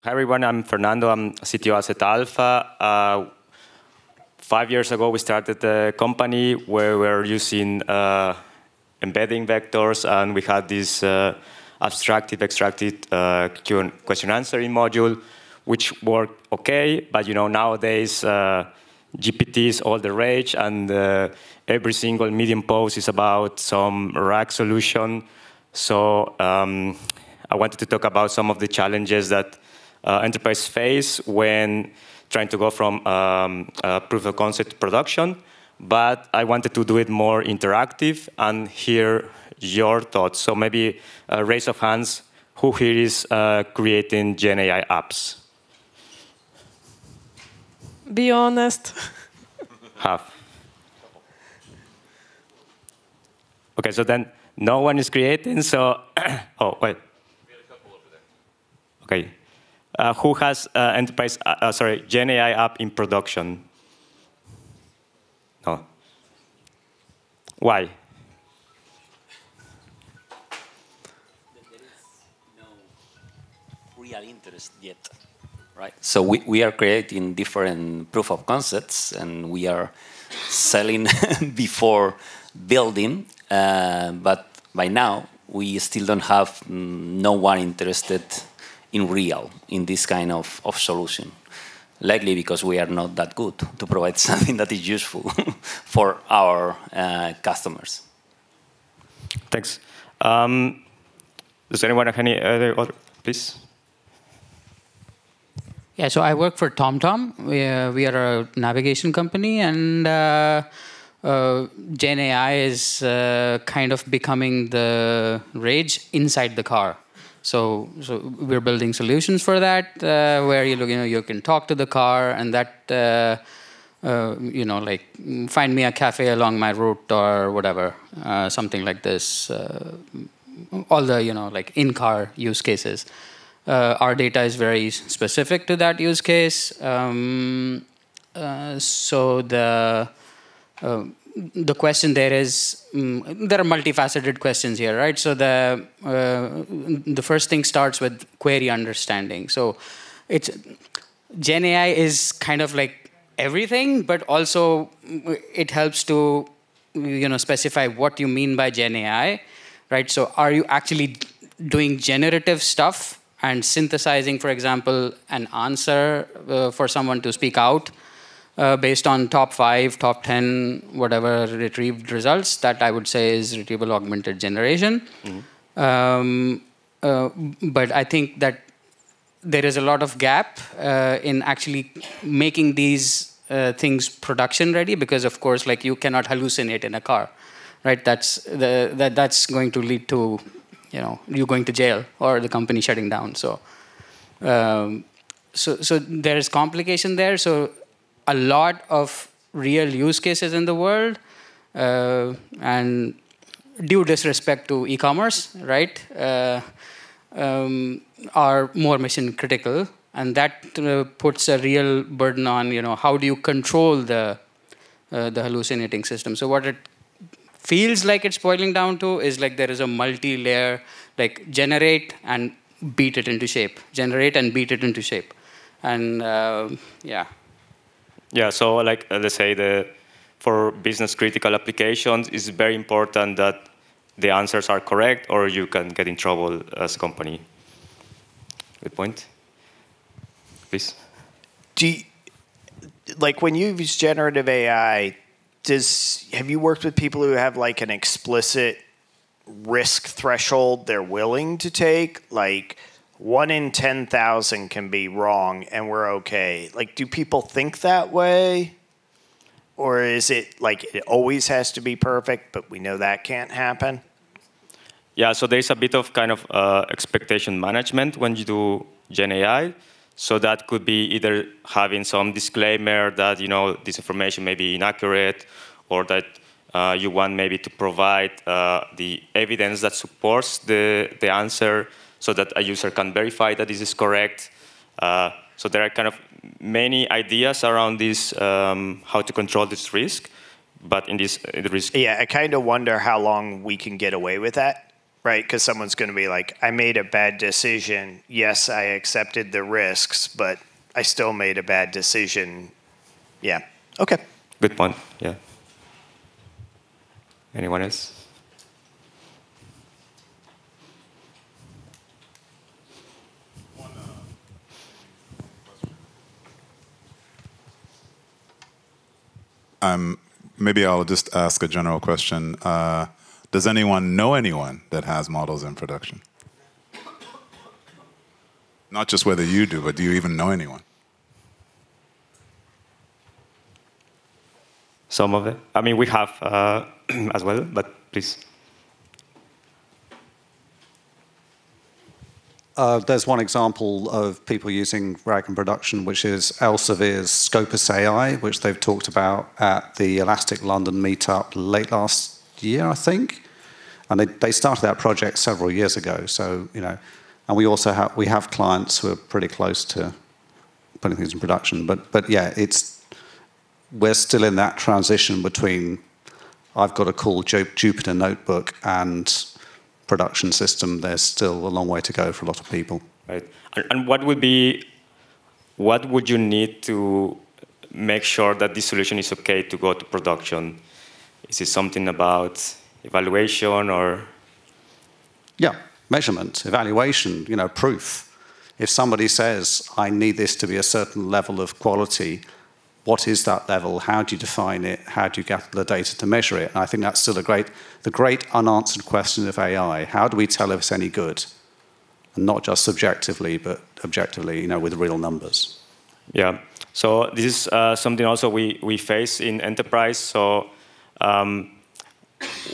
Hi everyone, I'm Fernando. I'm CTO at Alpha. 5 years ago, we started a company where we're using embedding vectors, and we had this abstractive, extracted question answering module, which worked okay. But nowadays, GPT is all the rage, and every single Medium post is about some RAG solution. So I wanted to talk about some of the challenges that enterprise face when trying to go from proof of concept to production. But I wanted to do it more interactive and hear your thoughts. So maybe a raise of hands, who here is creating Gen AI apps? Be honest. Half. Okay, so then no one is creating, so, oh, wait. We had a couple over there. Okay. Who has Gen AI app in production? No. Why? There is no real interest yet, right? So we are creating different proof of concepts, and we are selling before building, but by now we still don't have no one interested in this kind of solution. Likely because we are not that good to provide something that is useful for our customers. Thanks. Does anyone have any other, please? Yeah, so I work for TomTom. We are a navigation company, and Gen AI is kind of becoming the rage inside the car. So we're building solutions for that, where you can talk to the car, and that like find me a cafe along my route or whatever, something like this. All the like in-car use cases. Our data is very specific to that use case. So the question there is, there are multifaceted questions here, right? So the first thing starts with query understanding. So Gen AI is kind of like everything, but also it helps to specify what you mean by Gen AI, right? So are you actually doing generative stuff and synthesizing, for example, an answer for someone to speak out? Based on top 5, top 10, whatever retrieved results, that I would say is retrieval augmented generation. Mm-hmm. But I think that there is a lot of gap in actually making these things production ready, because of course, like, you cannot hallucinate in a car, right? That's going to lead to you going to jail or the company shutting down. So so there is complication there. So a lot of real use cases in the world, and due disrespect to e-commerce, right, are more mission critical, and that puts a real burden on how do you control the hallucinating system. So what it feels like it's boiling down to is like there is a multi-layer, like generate and beat it into shape, generate and beat it into shape, and yeah. Yeah, so like let's say for business critical applications, it's very important that the answers are correct, or you can get in trouble as a company. Good point. Please. Like when you use generative AI, have you worked with people who have like an explicit risk threshold they're willing to take? Like 1 in 10,000 can be wrong and we're okay. Like, do people think that way? Or is it like it always has to be perfect, but we know that can't happen? Yeah, so there's a bit of kind of expectation management when you do Gen AI. So that could be either having some disclaimer that, this information may be inaccurate, or that you want maybe to provide the evidence that supports the answer, so that a user can verify that this is correct. So there are kind of many ideas around this, how to control this risk. But in this risk... Yeah, I kind of wonder how long we can get away with that, right? Because someone's going to be like, I made a bad decision. Yes, I accepted the risks, but I still made a bad decision. Yeah. Okay. Good point. Yeah. Anyone else? Maybe I'll just ask a general question. Does anyone know anyone that has models in production? Not just whether you do, but do you even know anyone? Some of it. I mean, we have as well, but please. There's one example of people using RAG in production, which is Elsevier's Scopus AI, which they've talked about at the Elastic London meetup late last year, I think. And they started that project several years ago. So, you know, and we also have clients who are pretty close to putting things in production. But yeah, we're still in that transition between I've got a cool Jupyter notebook and production system. There's still a long way to go for a lot of people. Right. And what would you need to make sure that this solution is okay to go to production? Is it something about evaluation or? Yeah, measurement, evaluation, you know, proof. If somebody says, I need this to be a certain level of quality, what is that level? How do you define it? How do you gather the data to measure it? And I think that's still the great unanswered question of AI. How do we tell if it's any good? And not just subjectively, but objectively, you know, with real numbers. Yeah. So this is something also we face in enterprise. So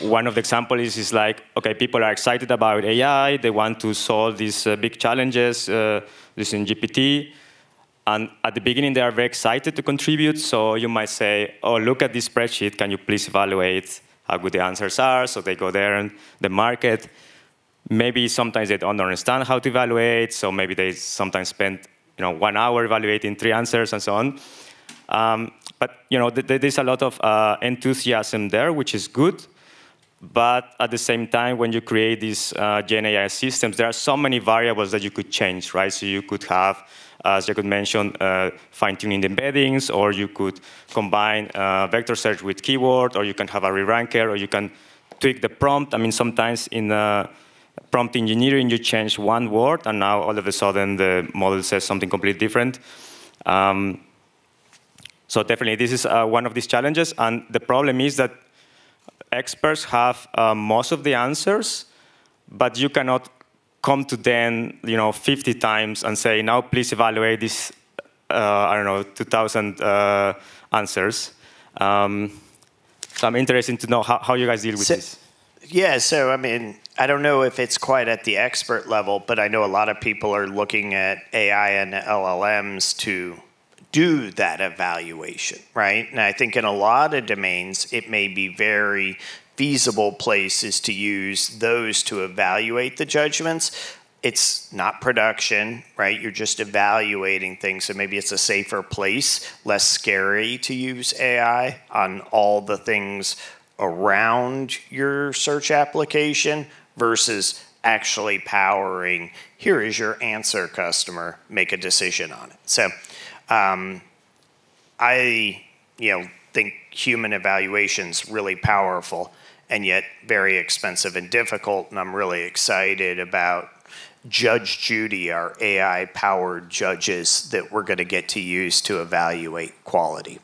one of the examples is like, okay, people are excited about AI. They want to solve these big challenges using GPT. And at the beginning, they are very excited to contribute. So you might say, oh, look at this spreadsheet. Can you please evaluate how good the answers are? So they go there and they mark it. Maybe sometimes they don't understand how to evaluate. So maybe they sometimes spend 1 hour evaluating 3 answers and so on. But there's a lot of enthusiasm there, which is good. But at the same time, when you create these Gen AI systems, there are so many variables that you could change, right? So you could have, as Jacob mentioned, fine-tuning the embeddings, or you could combine vector search with keyword, or you can have a re-ranker, or you can tweak the prompt. I mean, sometimes in prompt engineering, you change one word, and now all of a sudden the model says something completely different. So definitely, this is one of these challenges. And the problem is that experts have most of the answers, but you cannot come to them 50 times and say, now please evaluate this, 2,000 answers. So I'm interested to know how you guys deal with this. Yeah, so I mean, I don't know if it's quite at the expert level, but I know a lot of people are looking at AI and LLMs to do that evaluation, right? And I think in a lot of domains, it may be very feasible places to use those to evaluate the judgments. It's not production, right? You're just evaluating things. So maybe it's a safer place, less scary to use AI on all the things around your search application versus actually powering, here is your answer, customer, make a decision on it. So I think human evaluation's really powerful and yet very expensive and difficult, and I'm really excited about Judge Judy, our AI-powered judges that we're going to get to use to evaluate quality.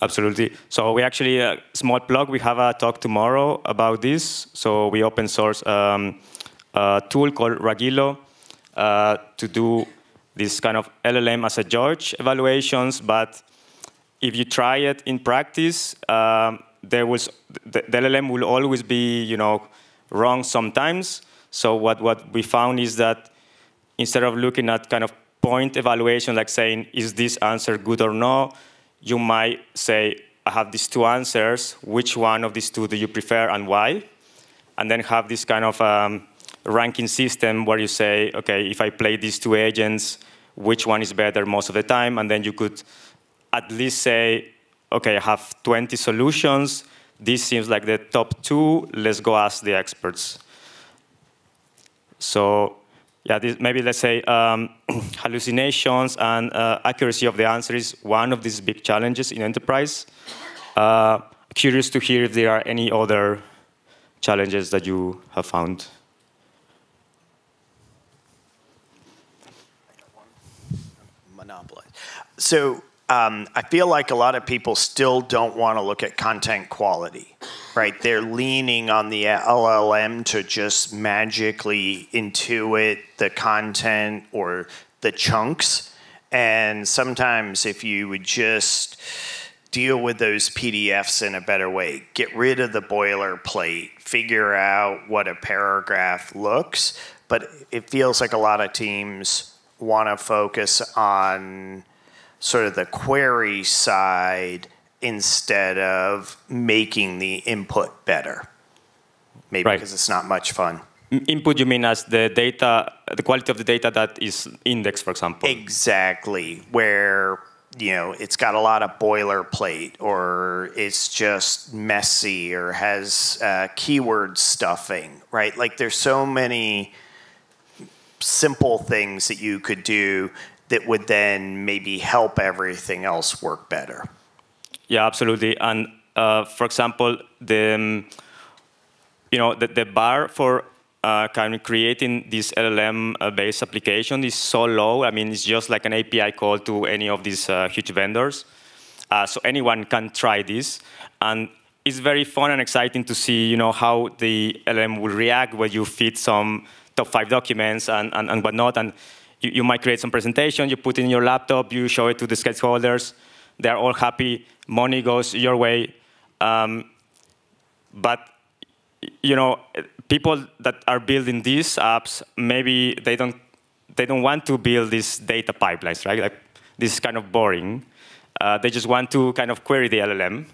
Absolutely. So we actually, a small plug, we have a talk tomorrow about this. So we open source a tool called Ragilo to do this kind of LLM as a judge evaluations. But if you try it in practice, the LLM will always be wrong sometimes. So what we found is that instead of looking at kind of point evaluation, like saying, is this answer good or no, you might say, I have these 2 answers. Which one of these 2 do you prefer and why? And then have this kind of ranking system where you say, OK, if I play these 2 agents, which one is better most of the time? And then you could at least say, OK, I have 20 solutions. This seems like the top 2. Let's go ask the experts. So yeah, maybe let's say hallucinations and accuracy of the answer is one of these big challenges in enterprise. Curious to hear if there are any other challenges that you have found. Monopolize. So I feel like a lot of people still don't want to look at content quality, right? They're leaning on the LLM to just magically intuit the content or the chunks. And sometimes if you would just deal with those PDFs in a better way, get rid of the boilerplate, figure out what a paragraph looks. But it feels like a lot of teams want to focus on sort of the query side instead of making the input better. Maybe because it's not much fun. Input, you mean as the data, the quality of the data that is indexed, for example? Exactly, where it's got a lot of boilerplate, or it's just messy, or has keyword stuffing, right? Like there's so many simple things that you could do that would then maybe help everything else work better. Yeah, absolutely. And for example, the bar for kind of creating this LLM-based application is so low. I mean, it's just like an API call to any of these huge vendors. So anyone can try this. And it's very fun and exciting to see, how the LLM will react when you feed some top 5 documents and whatnot. And you might create some presentation, you put it in your laptop, you show it to the stakeholders. They're all happy. Money goes your way. But people that are building these apps, maybe they don't want to build these data pipelines, right? Like, this is kind of boring. They just want to kind of query the LLM.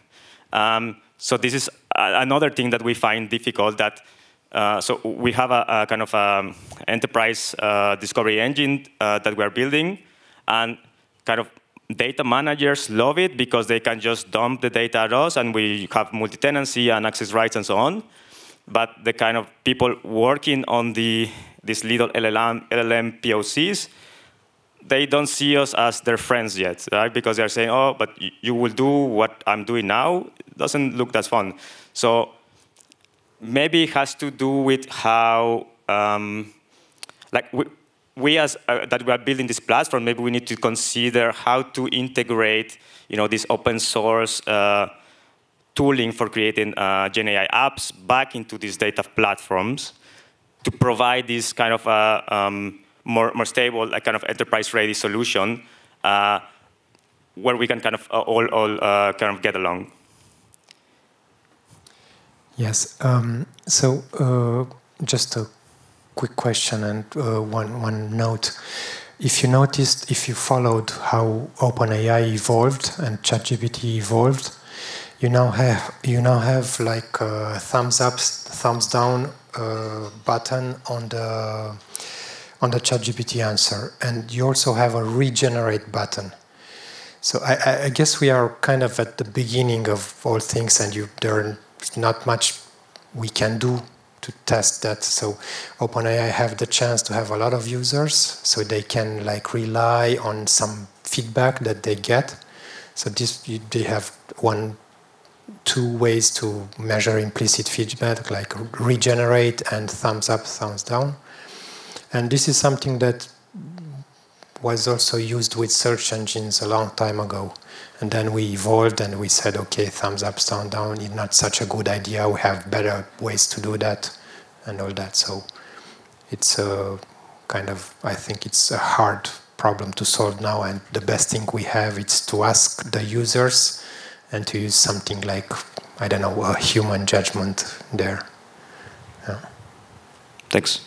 So this is another thing that we find difficult. That so we have a kind of enterprise discovery engine that we're building, and kind of data managers love it because they can just dump the data at us, and we have multi-tenancy and access rights and so on. But the kind of people working on these little LLM POCs, they don't see us as their friends yet, right? Because they're saying, oh, but you will do what I'm doing now. It doesn't look that fun. So maybe it has to do with how, like we as that we are building this platform, maybe we need to consider how to integrate, this open source tooling for creating Gen AI apps back into these data platforms to provide this kind of more stable, like kind of enterprise-ready solution where we can kind of all kind of get along. Yes. So just a quick question and one note. If you followed how OpenAI evolved and ChatGPT evolved, you now have like a thumbs up, thumbs down button on the ChatGPT answer, and you also have a regenerate button. So I guess we are kind of at the beginning of all things, and there's not much we can do to test that. So OpenAI have the chance to have a lot of users, so they can like rely on some feedback that they get. So they have two ways to measure implicit feedback, like regenerate and thumbs up, thumbs down. And this is something that was also used with search engines a long time ago. And then we evolved and we said, okay, thumbs up, thumbs down is not such a good idea. We have better ways to do that and all that. So it's a kind of, I think it's a hard problem to solve now. And the best thing we have is to ask the users and to use something like, I don't know, a human judgment there. Yeah. Thanks.